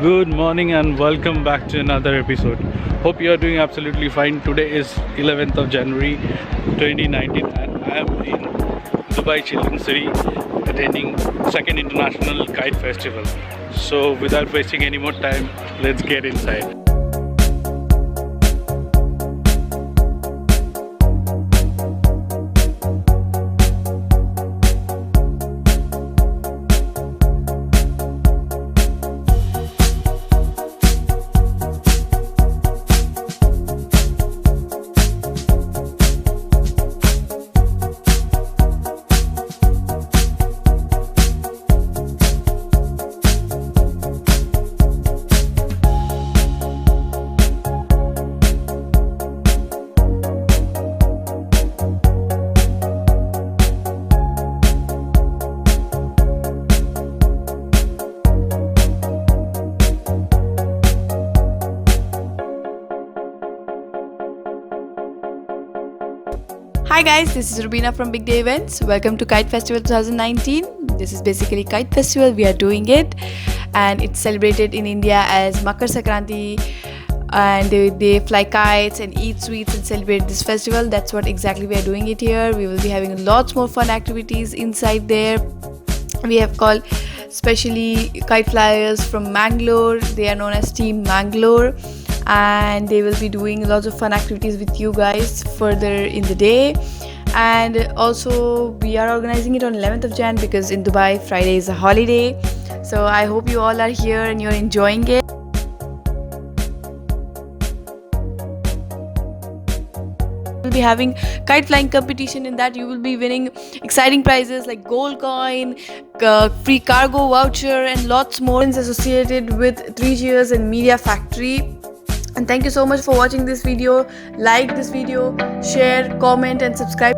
Good morning and welcome back to another episode. Hope you are doing absolutely fine. Today is 11th of January 2019 and I am in Dubai Children's City attending second International Kite Festival. So without wasting any more time, let's get inside. Hi guys, this is Rubina from Big Day Events. Welcome to Kite Festival 2019. This is basically Kite Festival. We are doing it and it's celebrated in India as Makar Sankranti, and they fly kites and eat sweets and celebrate this festival. That's what exactly we are doing it here. We will be having lots more fun activities inside there. We have called specially kite flyers from Mangalore. They are known as Team Mangalore, and they will be doing lots of fun activities with you guys further in the day. And also we are organizing it on 11th of Jan because in Dubai Friday is a holiday. So I hope you all are here and you're enjoying it. We'll be having kite flying competition. In that you will be winning exciting prizes like gold coin, free cargo voucher and lots more associated with 3 Cheers and Media Factory. And thank you so much for watching this video. Like this video, share, comment and subscribe.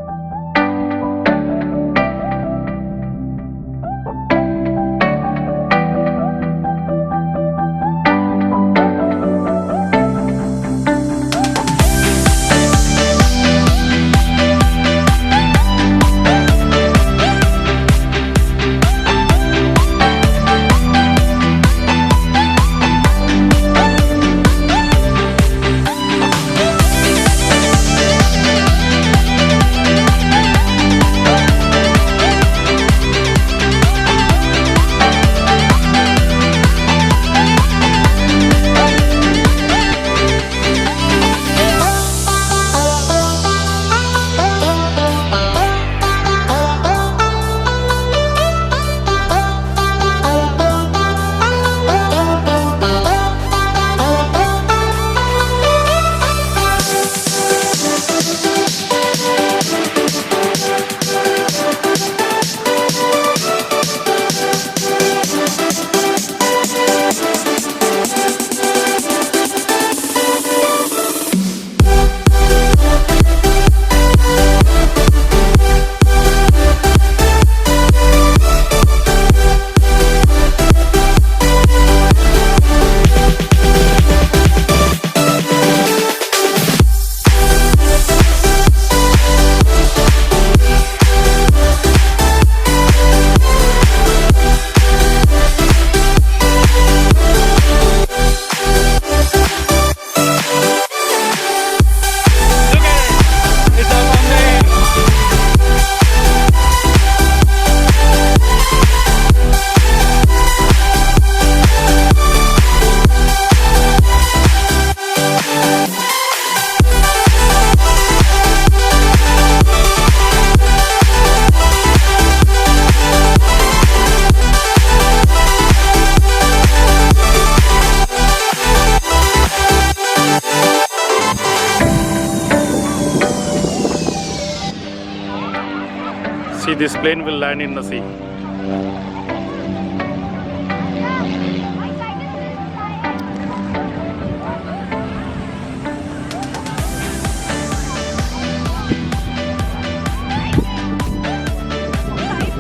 See, this plane will land in the sea.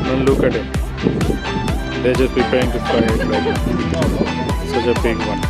Don't look at it. They're just preparing to fly it like such a big one.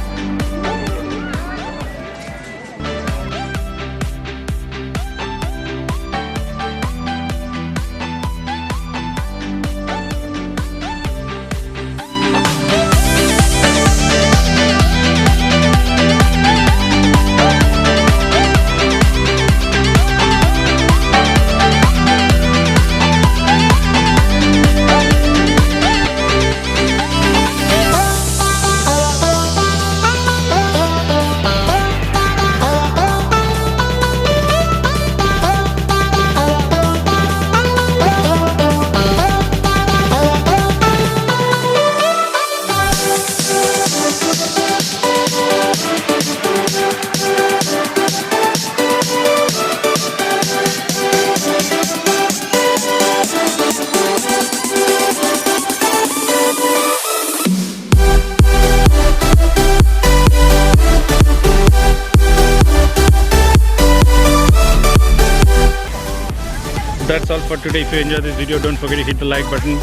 that's all for today. If you enjoyed this video, don't forget to hit the like button,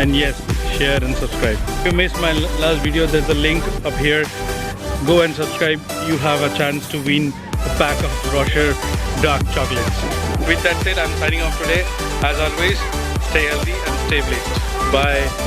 and yes, share and subscribe. If you missed my last video, there's a link up here. Go and subscribe. You have a chance to win a pack of Rocher dark chocolates. With that said, I'm signing off today. As always, stay healthy and stay blessed. Bye.